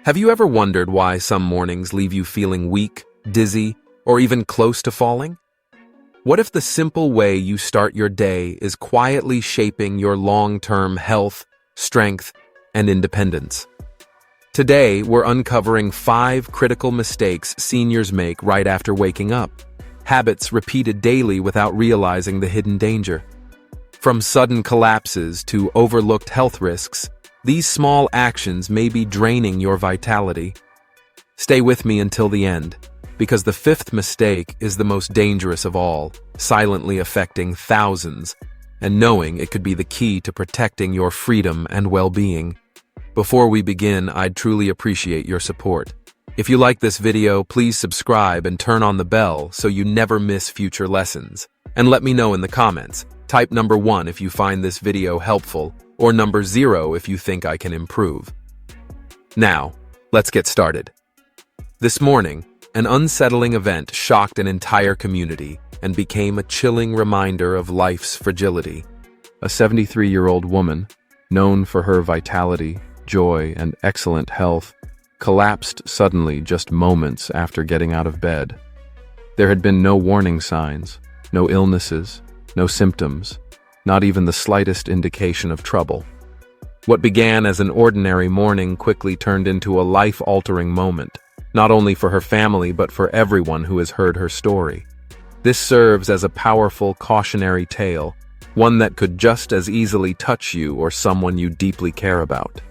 Have you ever wondered why some mornings leave you feeling weak, dizzy, or even close to falling? What if the simple way you start your day is quietly shaping your long-term health, strength, and independence? Today, we're uncovering 5 critical mistakes seniors make right after waking up, habits repeated daily without realizing the hidden danger. From sudden collapses to overlooked health risks, these small actions may be draining your vitality. Stay with me until the end, because the 5th mistake is the most dangerous of all, silently affecting thousands, and knowing it could be the key to protecting your freedom and well-being. Before we begin, I'd truly appreciate your support. If you like this video, please subscribe and turn on the bell so you never miss future lessons. And let me know in the comments. Type number 1 if you find this video helpful, or number 0 if you think I can improve. Now, let's get started. This morning, an unsettling event shocked an entire community and became a chilling reminder of life's fragility. A 73-year-old woman, known for her vitality, joy, and excellent health, collapsed suddenly just moments after getting out of bed. There had been no warning signs, no illnesses, no symptoms, not even the slightest indication of trouble. What began as an ordinary morning quickly turned into a life-altering moment, not only for her family but for everyone who has heard her story. This serves as a powerful cautionary tale, one that could just as easily touch you or someone you deeply care about.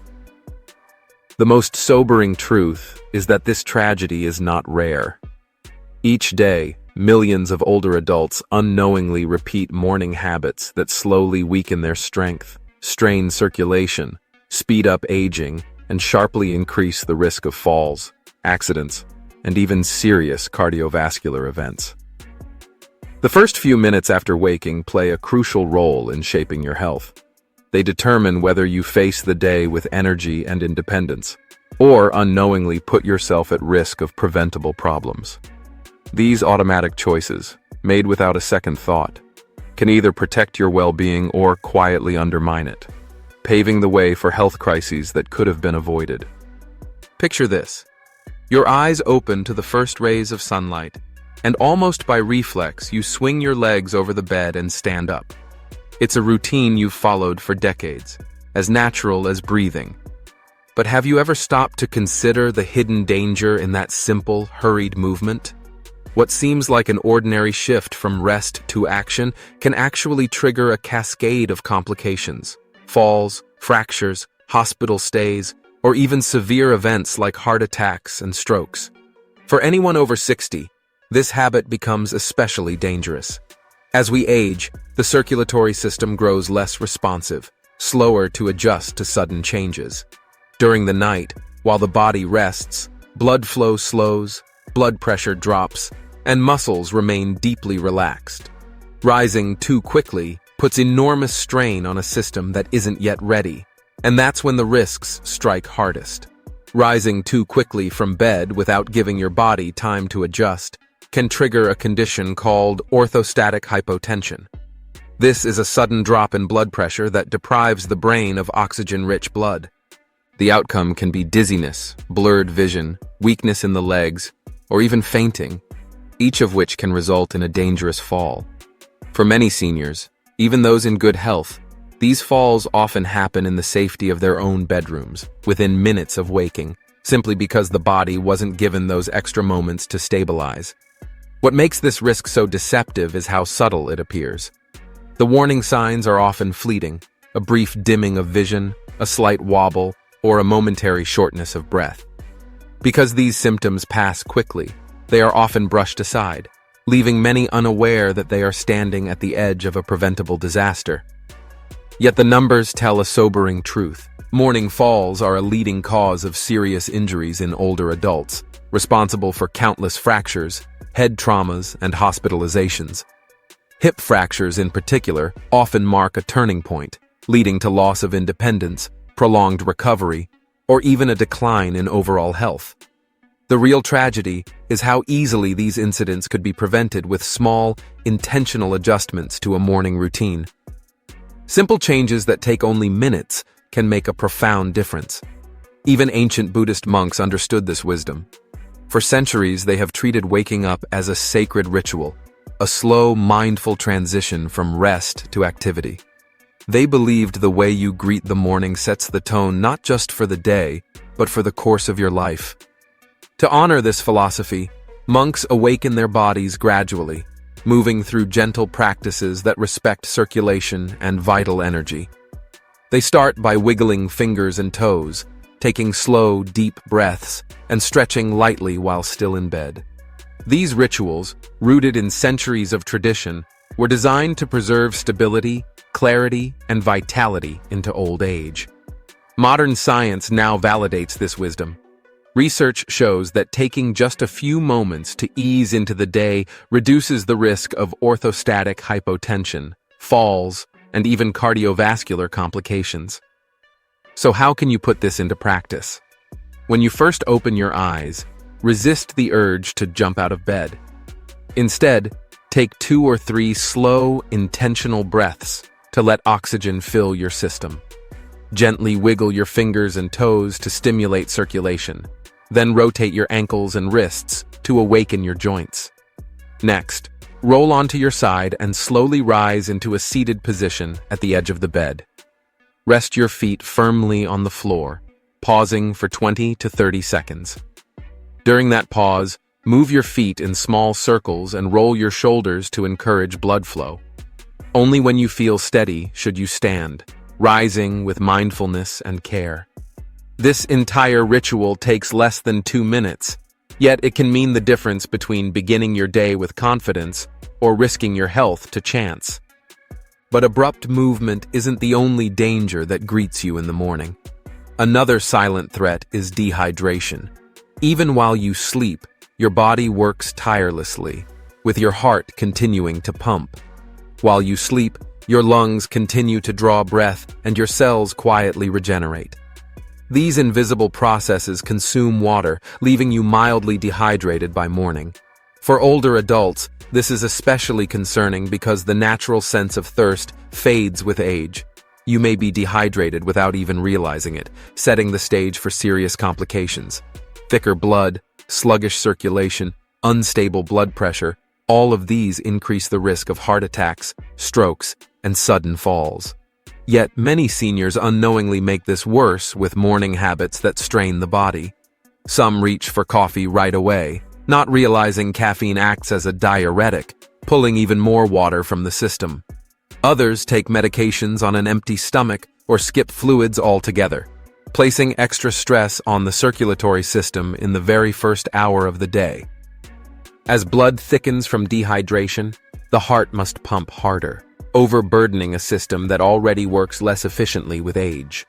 The most sobering truth is that this tragedy is not rare. Each day, millions of older adults unknowingly repeat morning habits that slowly weaken their strength, strain circulation, speed up aging, and sharply increase the risk of falls, accidents, and even serious cardiovascular events. The first few minutes after waking play a crucial role in shaping your health. They determine whether you face the day with energy and independence, or unknowingly put yourself at risk of preventable problems. These automatic choices, made without a second thought, can either protect your well-being or quietly undermine it, paving the way for health crises that could have been avoided. Picture this. Your eyes open to the first rays of sunlight, and almost by reflex, you swing your legs over the bed and stand up. It's a routine you've followed for decades, as natural as breathing. But have you ever stopped to consider the hidden danger in that simple, hurried movement? What seems like an ordinary shift from rest to action can actually trigger a cascade of complications: falls, fractures, hospital stays, or even severe events like heart attacks and strokes. For anyone over 60, this habit becomes especially dangerous. As we age, the circulatory system grows less responsive, slower to adjust to sudden changes. During the night, while the body rests, blood flow slows, blood pressure drops, and muscles remain deeply relaxed. Rising too quickly puts enormous strain on a system that isn't yet ready, and that's when the risks strike hardest. Rising too quickly from bed without giving your body time to adjust can trigger a condition called orthostatic hypotension. This is a sudden drop in blood pressure that deprives the brain of oxygen-rich blood. The outcome can be dizziness, blurred vision, weakness in the legs, or even fainting, each of which can result in a dangerous fall. For many seniors, even those in good health, these falls often happen in the safety of their own bedrooms, within minutes of waking, simply because the body wasn't given those extra moments to stabilize. What makes this risk so deceptive is how subtle it appears. The warning signs are often fleeting: a brief dimming of vision, a slight wobble, or a momentary shortness of breath. Because these symptoms pass quickly, they are often brushed aside, leaving many unaware that they are standing at the edge of a preventable disaster. Yet the numbers tell a sobering truth. Morning falls are a leading cause of serious injuries in older adults, responsible for countless fractures, head traumas, and hospitalizations. Hip fractures in particular often mark a turning point, leading to loss of independence, prolonged recovery, or even a decline in overall health. The real tragedy is how easily these incidents could be prevented with small, intentional adjustments to a morning routine. Simple changes that take only minutes can make a profound difference. Even ancient Buddhist monks understood this wisdom. For centuries, they have treated waking up as a sacred ritual, a slow, mindful transition from rest to activity. They believed the way you greet the morning sets the tone not just for the day, but for the course of your life. To honor this philosophy, monks awaken their bodies gradually, moving through gentle practices that respect circulation and vital energy. They start by wiggling fingers and toes, taking slow, deep breaths, and stretching lightly while still in bed. These rituals, rooted in centuries of tradition, were designed to preserve stability, clarity, and vitality into old age. Modern science now validates this wisdom. Research shows that taking just a few moments to ease into the day reduces the risk of orthostatic hypotension, falls, and even cardiovascular complications. So how can you put this into practice? When you first open your eyes, resist the urge to jump out of bed. Instead, take 2 or 3 slow, intentional breaths to let oxygen fill your system. Gently wiggle your fingers and toes to stimulate circulation. Then rotate your ankles and wrists to awaken your joints. Next, roll onto your side and slowly rise into a seated position at the edge of the bed. Rest your feet firmly on the floor, pausing for 20 to 30 seconds. During that pause, move your feet in small circles and roll your shoulders to encourage blood flow. Only when you feel steady should you stand, rising with mindfulness and care. This entire ritual takes less than 2 minutes, yet it can mean the difference between beginning your day with confidence or risking your health to chance. But abrupt movement isn't the only danger that greets you in the morning. Another silent threat is dehydration. Even while you sleep, your body works tirelessly, with your heart continuing to pump. While you sleep, your lungs continue to draw breath and your cells quietly regenerate. These invisible processes consume water, leaving you mildly dehydrated by morning. For older adults, this is especially concerning because the natural sense of thirst fades with age. You may be dehydrated without even realizing it, setting the stage for serious complications. Thicker blood, sluggish circulation, unstable blood pressure, all of these increase the risk of heart attacks, strokes, and sudden falls. Yet many seniors unknowingly make this worse with morning habits that strain the body. Some reach for coffee right away, not realizing caffeine acts as a diuretic, pulling even more water from the system. Others take medications on an empty stomach or skip fluids altogether, placing extra stress on the circulatory system in the very first hour of the day. As blood thickens from dehydration, the heart must pump harder, overburdening a system that already works less efficiently with age.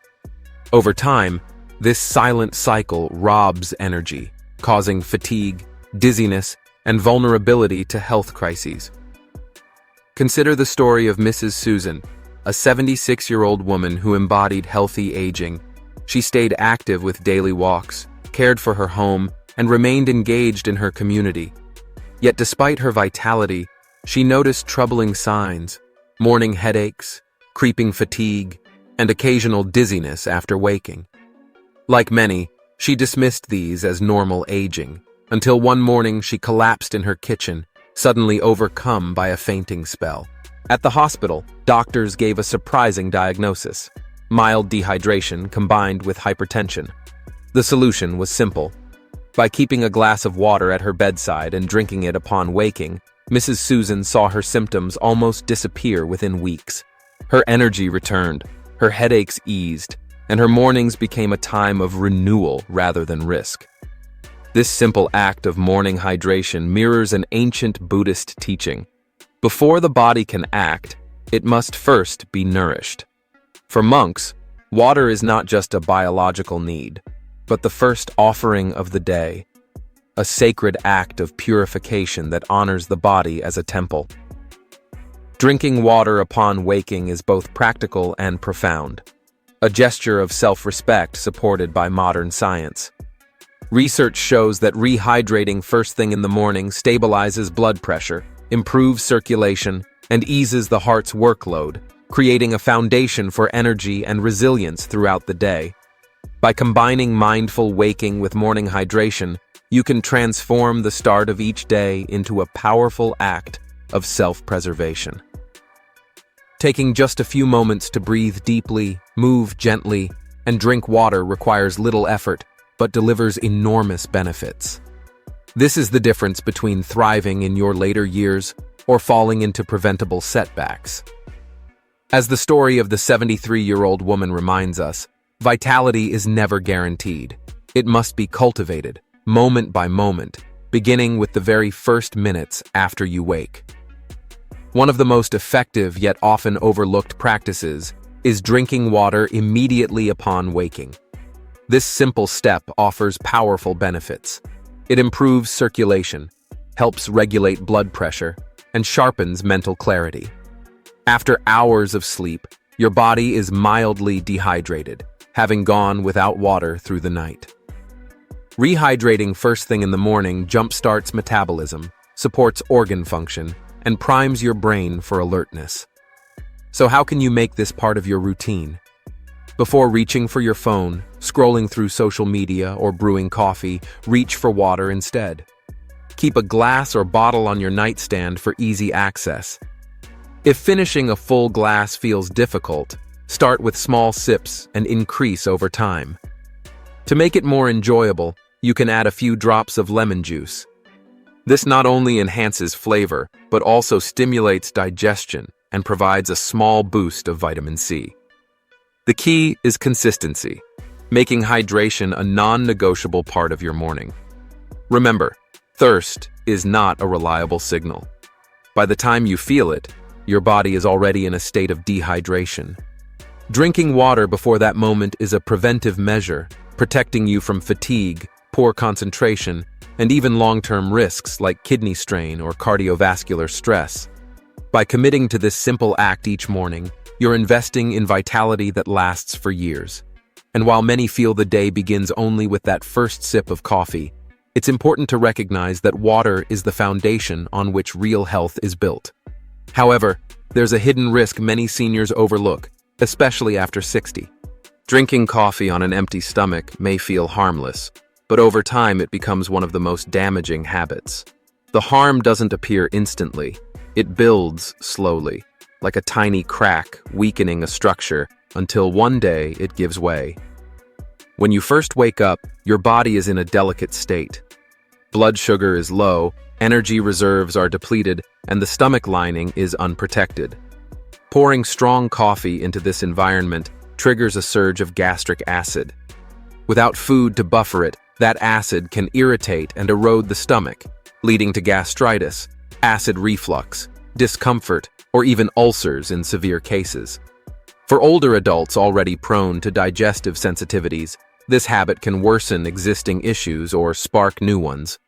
Over time, this silent cycle robs energy, causing fatigue, dizziness, and vulnerability to health crises. Consider the story of Mrs. Susan, a 76-year-old woman who embodied healthy aging. She stayed active with daily walks, cared for her home, and remained engaged in her community. Yet despite her vitality, she noticed troubling signs: morning headaches, creeping fatigue, and occasional dizziness after waking. Like many, she dismissed these as normal aging, until one morning she collapsed in her kitchen, suddenly overcome by a fainting spell. At the hospital, doctors gave a surprising diagnosis: mild dehydration combined with hypertension. The solution was simple. By keeping a glass of water at her bedside and drinking it upon waking, Mrs. Susan saw her symptoms almost disappear within weeks. Her energy returned, her headaches eased, and her mornings became a time of renewal rather than risk. This simple act of morning hydration mirrors an ancient Buddhist teaching. Before the body can act, it must first be nourished. For monks, water is not just a biological need, but the first offering of the day, a sacred act of purification that honors the body as a temple. Drinking water upon waking is both practical and profound, a gesture of self-respect supported by modern science. Research shows that rehydrating first thing in the morning stabilizes blood pressure, improves circulation, and eases the heart's workload, creating a foundation for energy and resilience throughout the day. By combining mindful waking with morning hydration, you can transform the start of each day into a powerful act of self-preservation. Taking just a few moments to breathe deeply, move gently, and drink water requires little effort, but delivers enormous benefits. This is the difference between thriving in your later years or falling into preventable setbacks. As the story of the 73-year-old woman reminds us, vitality is never guaranteed. It must be cultivated, moment by moment, beginning with the very first minutes after you wake. One of the most effective yet often overlooked practices is drinking water immediately upon waking. This simple step offers powerful benefits. It improves circulation, helps regulate blood pressure, and sharpens mental clarity. After hours of sleep, your body is mildly dehydrated, having gone without water through the night. Rehydrating first thing in the morning jumpstarts metabolism, supports organ function, and primes your brain for alertness. So how can you make this part of your routine? Before reaching for your phone, scrolling through social media, or brewing coffee, reach for water instead. Keep a glass or bottle on your nightstand for easy access. If finishing a full glass feels difficult, start with small sips and increase over time. To make it more enjoyable, you can add a few drops of lemon juice. This not only enhances flavor, but also stimulates digestion and provides a small boost of vitamin C. The key is consistency, making hydration a non-negotiable part of your morning. Remember, thirst is not a reliable signal. By the time you feel it, your body is already in a state of dehydration. Drinking water before that moment is a preventive measure, protecting you from fatigue, poor concentration, and even long-term risks like kidney strain or cardiovascular stress. By committing to this simple act each morning, you're investing in vitality that lasts for years. And while many feel the day begins only with that first sip of coffee, it's important to recognize that water is the foundation on which real health is built. However, there's a hidden risk many seniors overlook, especially after 60. Drinking coffee on an empty stomach may feel harmless, but over time it becomes one of the most damaging habits. The harm doesn't appear instantly. It builds slowly, like a tiny crack weakening a structure until one day it gives way. When you first wake up, your body is in a delicate state. Blood sugar is low, energy reserves are depleted, and the stomach lining is unprotected. Pouring strong coffee into this environment triggers a surge of gastric acid. Without food to buffer it, that acid can irritate and erode the stomach, leading to gastritis, acid reflux, discomfort, or even ulcers in severe cases. For older adults already prone to digestive sensitivities, this habit can worsen existing issues or spark new ones.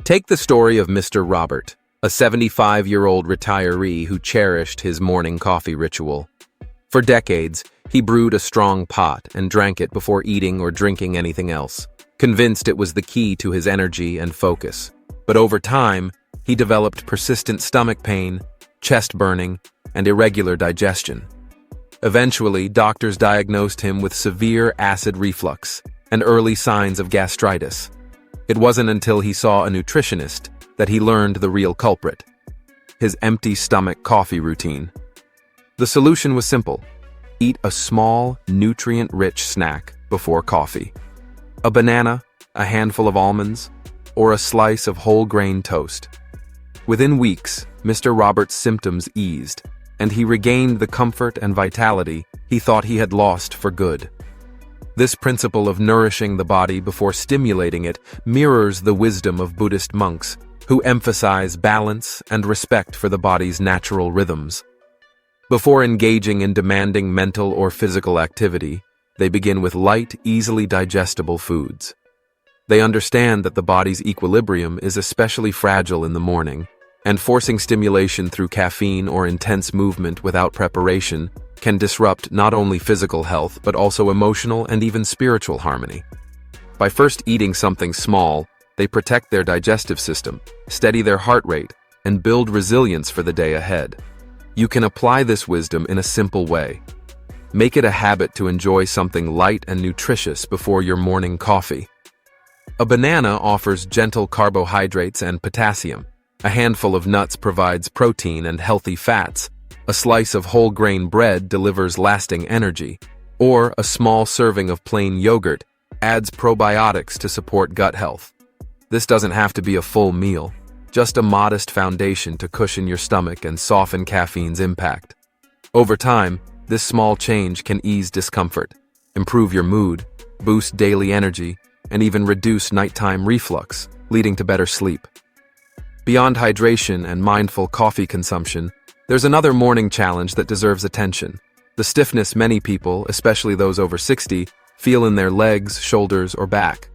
Take the story of Mr. Robert, a 75-year-old retiree who cherished his morning coffee ritual. For decades, he brewed a strong pot and drank it before eating or drinking anything else, convinced it was the key to his energy and focus. But over time, he developed persistent stomach pain, chest burning, and irregular digestion. Eventually, doctors diagnosed him with severe acid reflux and early signs of gastritis. It wasn't until he saw a nutritionist that he learned the real culprit: his empty stomach coffee routine. The solution was simple: eat a small, nutrient-rich snack before coffee. A banana, a handful of almonds, or a slice of whole grain toast. Within weeks, Mr. Robert's symptoms eased, and he regained the comfort and vitality he thought he had lost for good. This principle of nourishing the body before stimulating it mirrors the wisdom of Buddhist monks, who emphasize balance and respect for the body's natural rhythms. Before engaging in demanding mental or physical activity, they begin with light, easily digestible foods. They understand that the body's equilibrium is especially fragile in the morning, and forcing stimulation through caffeine or intense movement without preparation can disrupt not only physical health but also emotional and even spiritual harmony. By first eating something small, they protect their digestive system, steady their heart rate, and build resilience for the day ahead. You can apply this wisdom in a simple way. Make it a habit to enjoy something light and nutritious before your morning coffee. A banana offers gentle carbohydrates and potassium. A handful of nuts provides protein and healthy fats. A slice of whole grain bread delivers lasting energy. Or a small serving of plain yogurt adds probiotics to support gut health. This doesn't have to be a full meal, just a modest foundation to cushion your stomach and soften caffeine's impact. Over time, this small change can ease discomfort, improve your mood, boost daily energy, and even reduce nighttime reflux, leading to better sleep. Beyond hydration and mindful coffee consumption, there's another morning challenge that deserves attention: the stiffness many people, especially those over 60, feel in their legs, shoulders, or back.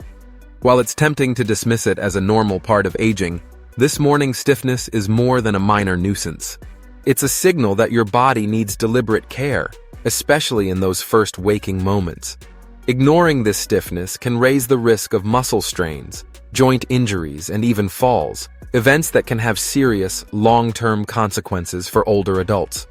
While it's tempting to dismiss it as a normal part of aging, this morning stiffness is more than a minor nuisance. It's a signal that your body needs deliberate care, especially in those first waking moments. Ignoring this stiffness can raise the risk of muscle strains, joint injuries, and even falls, events that can have serious, long-term consequences for older adults.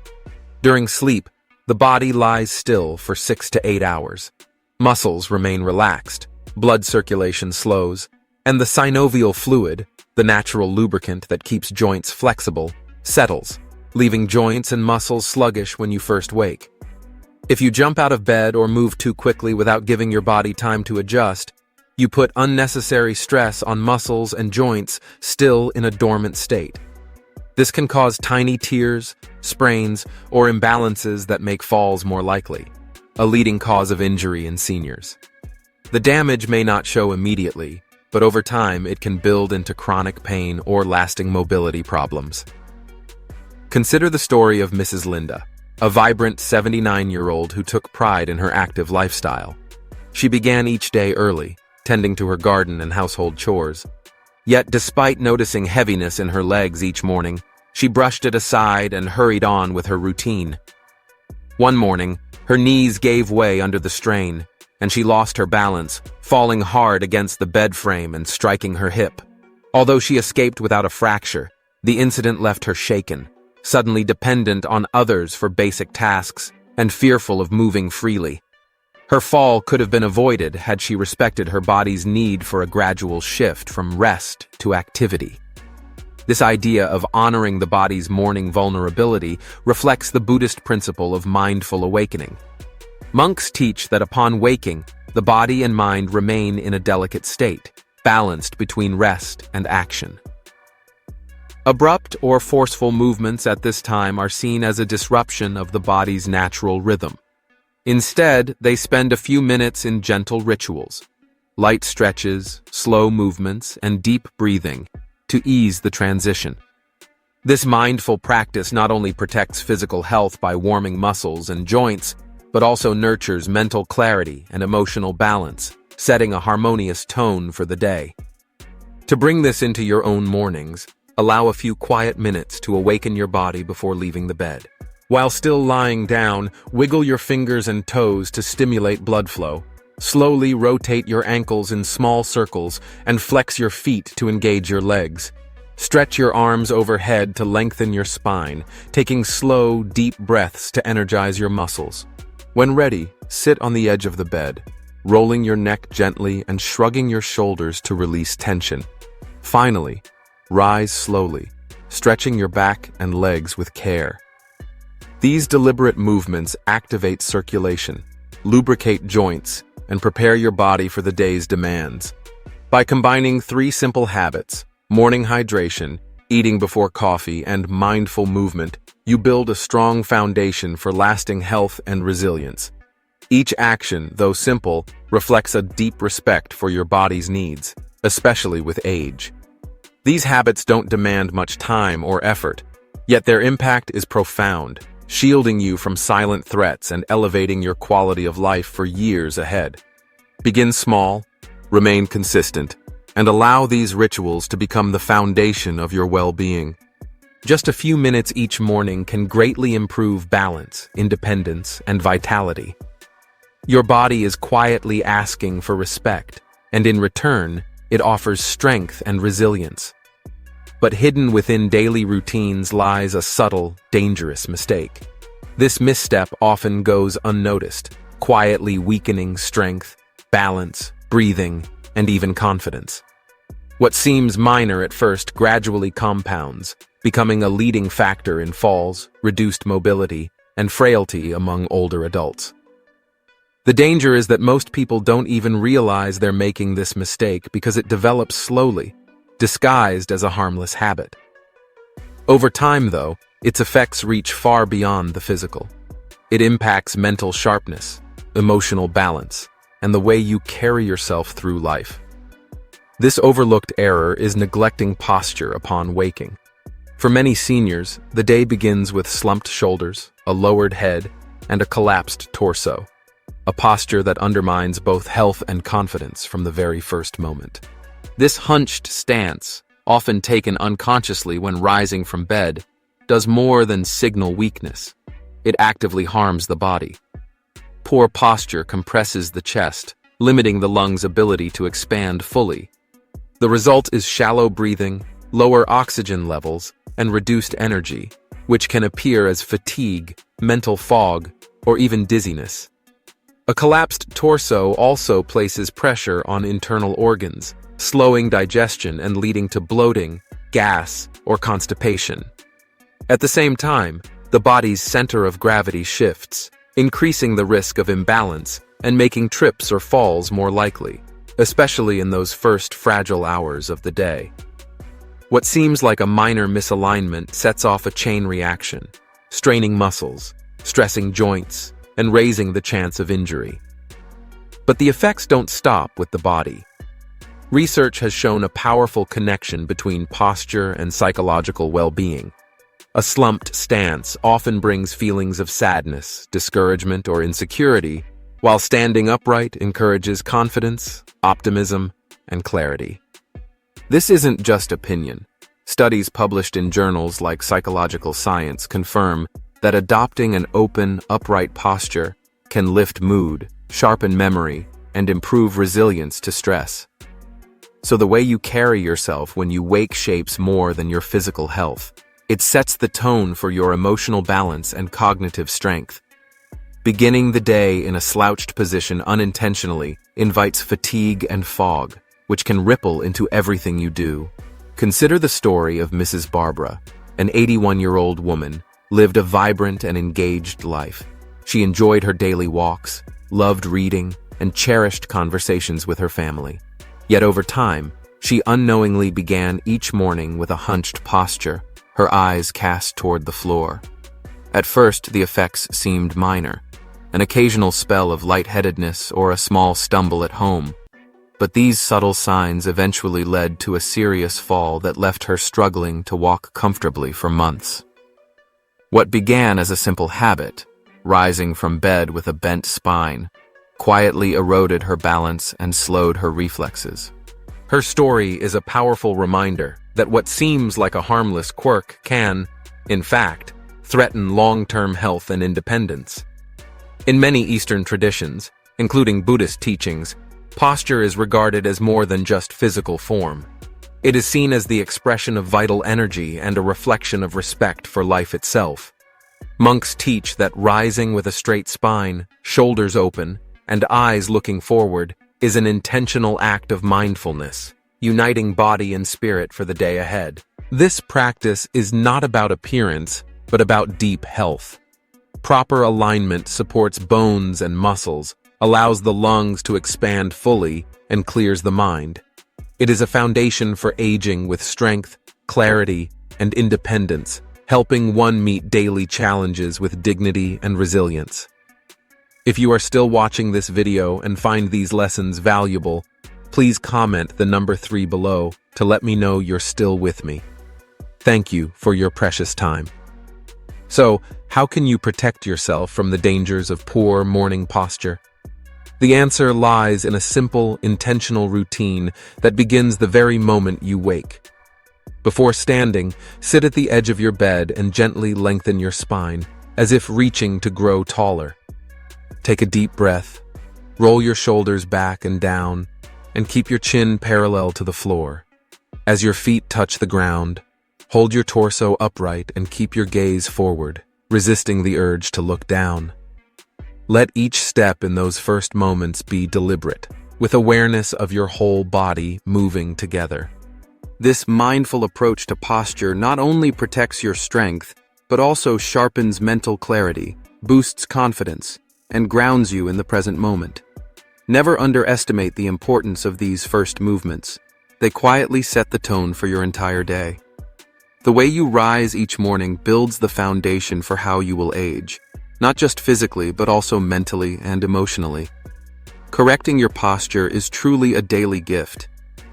During sleep, the body lies still for 6 to 8 hours. Muscles remain relaxed, blood circulation slows, and the synovial fluid, the natural lubricant that keeps joints flexible, settles, leaving joints and muscles sluggish when you first wake. If you jump out of bed or move too quickly without giving your body time to adjust, you put unnecessary stress on muscles and joints still in a dormant state. This can cause tiny tears, sprains, or imbalances that make falls more likely, a leading cause of injury in seniors. The damage may not show immediately, but over time it can build into chronic pain or lasting mobility problems. Consider the story of Mrs. Linda, a vibrant 79-year-old who took pride in her active lifestyle. She began each day early, tending to her garden and household chores. Yet, despite noticing heaviness in her legs each morning, she brushed it aside and hurried on with her routine. One morning, her knees gave way under the strain, and she lost her balance, falling hard against the bed frame and striking her hip. Although she escaped without a fracture, the incident left her shaken, suddenly dependent on others for basic tasks, and fearful of moving freely. Her fall could have been avoided had she respected her body's need for a gradual shift from rest to activity. This idea of honoring the body's morning vulnerability reflects the Buddhist principle of mindful awakening. Monks teach that upon waking, the body and mind remain in a delicate state, balanced between rest and action. Abrupt or forceful movements at this time are seen as a disruption of the body's natural rhythm. Instead, they spend a few minutes in gentle rituals, light stretches, slow movements, and deep breathing to ease the transition. This mindful practice not only protects physical health by warming muscles and joints, but also nurtures mental clarity and emotional balance, setting a harmonious tone for the day. To bring this into your own mornings, allow a few quiet minutes to awaken your body before leaving the bed. While still lying down, wiggle your fingers and toes to stimulate blood flow. Slowly rotate your ankles in small circles and flex your feet to engage your legs. Stretch your arms overhead to lengthen your spine, taking slow, deep breaths to energize your muscles. When ready, sit on the edge of the bed, rolling your neck gently and shrugging your shoulders to release tension. Finally, rise slowly, stretching your back and legs with care. These deliberate movements activate circulation, lubricate joints, and prepare your body for the day's demands. By combining 3 simple habits, morning hydration, eating before coffee, and mindful movement, you build a strong foundation for lasting health and resilience. Each action, though simple, reflects a deep respect for your body's needs, especially with age. These habits don't demand much time or effort, yet their impact is profound, shielding you from silent threats and elevating your quality of life for years ahead. Begin small, remain consistent, and allow these rituals to become the foundation of your well-being. Just a few minutes each morning can greatly improve balance, independence, and vitality. Your body is quietly asking for respect, and in return, it offers strength and resilience. But hidden within daily routines lies a subtle, dangerous mistake. This misstep often goes unnoticed, quietly weakening strength, balance, breathing, and even confidence. What seems minor at first gradually compounds, becoming a leading factor in falls, reduced mobility, and frailty among older adults. The danger is that most people don't even realize they're making this mistake because it develops slowly, disguised as a harmless habit. Over time, though, its effects reach far beyond the physical. It impacts mental sharpness, emotional balance, and the way you carry yourself through life. This overlooked error is neglecting posture upon waking. For many seniors, the day begins with slumped shoulders, a lowered head, and a collapsed torso, a posture that undermines both health and confidence from the very first moment. This hunched stance, often taken unconsciously when rising from bed, does more than signal weakness. It actively harms the body. Poor posture compresses the chest, limiting the lungs' ability to expand fully. The result is shallow breathing, lower oxygen levels, and reduced energy, which can appear as fatigue, mental fog, or even dizziness. A collapsed torso also places pressure on internal organs, slowing digestion and leading to bloating, gas, or constipation. At the same time, the body's center of gravity shifts, increasing the risk of imbalance and making trips or falls more likely, especially in those first fragile hours of the day. What seems like a minor misalignment sets off a chain reaction, straining muscles, stressing joints, and raising the chance of injury. But the effects don't stop with the body. Research has shown a powerful connection between posture and psychological well-being. A slumped stance often brings feelings of sadness, discouragement, or insecurity, while standing upright encourages confidence, optimism, and clarity. This isn't just opinion. Studies published in journals like Psychological Science confirm that adopting an open, upright posture can lift mood, sharpen memory, and improve resilience to stress. So the way you carry yourself when you wake shapes more than your physical health. It sets the tone for your emotional balance and cognitive strength. Beginning the day in a slouched position unintentionally invites fatigue and fog, which can ripple into everything you do. Consider the story of Mrs. Barbara, an 81-year-old woman, lived a vibrant and engaged life. She enjoyed her daily walks, loved reading, and cherished conversations with her family. Yet over time, she unknowingly began each morning with a hunched posture, her eyes cast toward the floor. At first, the effects seemed minor, an occasional spell of lightheadedness or a small stumble at home. But these subtle signs eventually led to a serious fall that left her struggling to walk comfortably for months. What began as a simple habit, rising from bed with a bent spine, quietly eroded her balance and slowed her reflexes. Her story is a powerful reminder that what seems like a harmless quirk can, in fact, threaten long-term health and independence. In many Eastern traditions, including Buddhist teachings, posture is regarded as more than just physical form. It is seen as the expression of vital energy and a reflection of respect for life itself. Monks teach that rising with a straight spine, shoulders open, and eyes looking forward is an intentional act of mindfulness, uniting body and spirit for the day ahead. This practice is not about appearance, but about deep health. Proper alignment supports bones and muscles, allows the lungs to expand fully, and clears the mind. It is a foundation for aging with strength, clarity, and independence, helping one meet daily challenges with dignity and resilience. If you are still watching this video and find these lessons valuable, please comment the number 3 below to let me know you're still with me. Thank you for your precious time. So, how can you protect yourself from the dangers of poor morning posture? The answer lies in a simple, intentional routine that begins the very moment you wake. Before standing, sit at the edge of your bed and gently lengthen your spine, as if reaching to grow taller. Take a deep breath, roll your shoulders back and down, and keep your chin parallel to the floor. As your feet touch the ground, hold your torso upright and keep your gaze forward, resisting the urge to look down. Let each step in those first moments be deliberate, with awareness of your whole body moving together. This mindful approach to posture not only protects your strength, but also sharpens mental clarity, boosts confidence, and grounds you in the present moment. Never underestimate the importance of these first movements. They quietly set the tone for your entire day. The way you rise each morning builds the foundation for how you will age, not just physically, but also mentally and emotionally. Correcting your posture is truly a daily gift.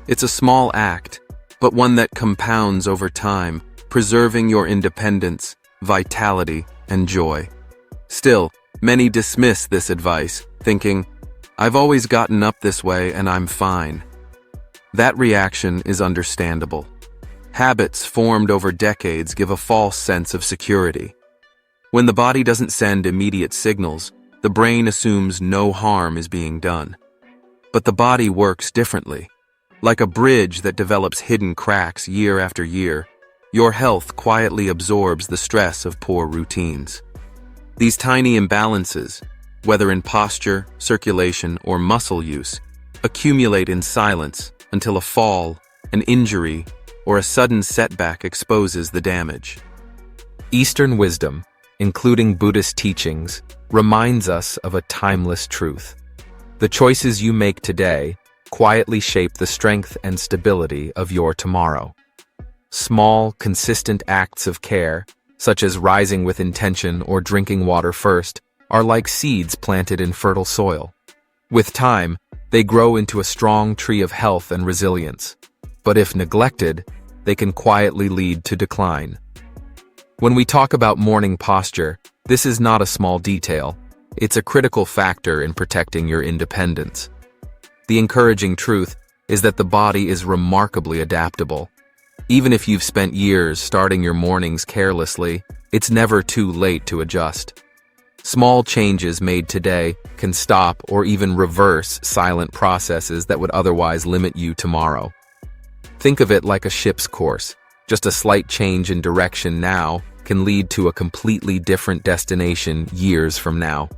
It's a small act, but one that compounds over time, preserving your independence, vitality, and joy. Still, many dismiss this advice, thinking, "I've always gotten up this way and I'm fine." That reaction is understandable. Habits formed over decades give a false sense of security. When the body doesn't send immediate signals, the brain assumes no harm is being done. But the body works differently. Like a bridge that develops hidden cracks year after year, your health quietly absorbs the stress of poor routines. These tiny imbalances, whether in posture, circulation, or muscle use, accumulate in silence until a fall, an injury, or a sudden setback exposes the damage. Eastern wisdom, including Buddhist teachings, reminds us of a timeless truth. The choices you make today quietly shape the strength and stability of your tomorrow. Small, consistent acts of care, such as rising with intention or drinking water first, are like seeds planted in fertile soil. With time, they grow into a strong tree of health and resilience. But if neglected, they can quietly lead to decline. When we talk about morning posture, this is not a small detail. It's a critical factor in protecting your independence. The encouraging truth is that the body is remarkably adaptable. Even if you've spent years starting your mornings carelessly, it's never too late to adjust. Small changes made today can stop or even reverse silent processes that would otherwise limit you tomorrow. Think of it like a ship's course. Just a slight change in direction now can lead to a completely different destination years from now.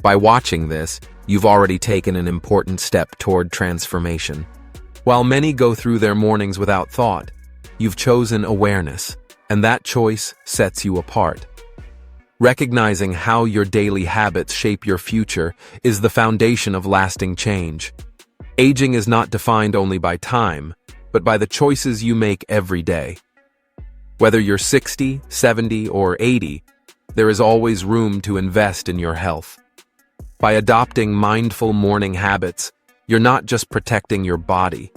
By watching this, you've already taken an important step toward transformation. While many go through their mornings without thought, you've chosen awareness, and that choice sets you apart. Recognizing how your daily habits shape your future is the foundation of lasting change. Aging is not defined only by time, but by the choices you make every day. Whether you're 60, 70, or 80, there is always room to invest in your health. By adopting mindful morning habits, you're not just protecting your body,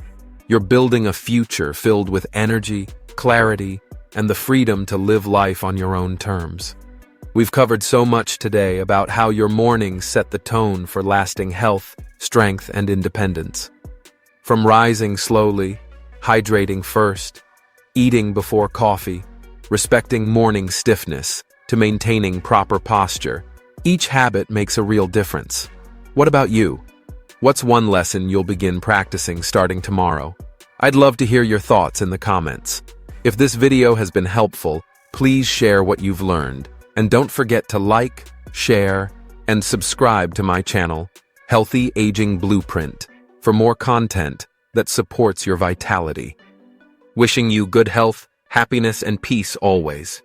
you're building a future filled with energy, clarity, and the freedom to live life on your own terms. We've covered so much today about how your mornings set the tone for lasting health, strength, and independence. From rising slowly, hydrating first, eating before coffee, respecting morning stiffness, to maintaining proper posture, each habit makes a real difference. What about you? What's one lesson you'll begin practicing starting tomorrow? I'd love to hear your thoughts in the comments. If this video has been helpful, please share what you've learned. And don't forget to like, share, and subscribe to my channel, Healthy Aging Blueprint, for more content that supports your vitality. Wishing you good health, happiness, and peace always.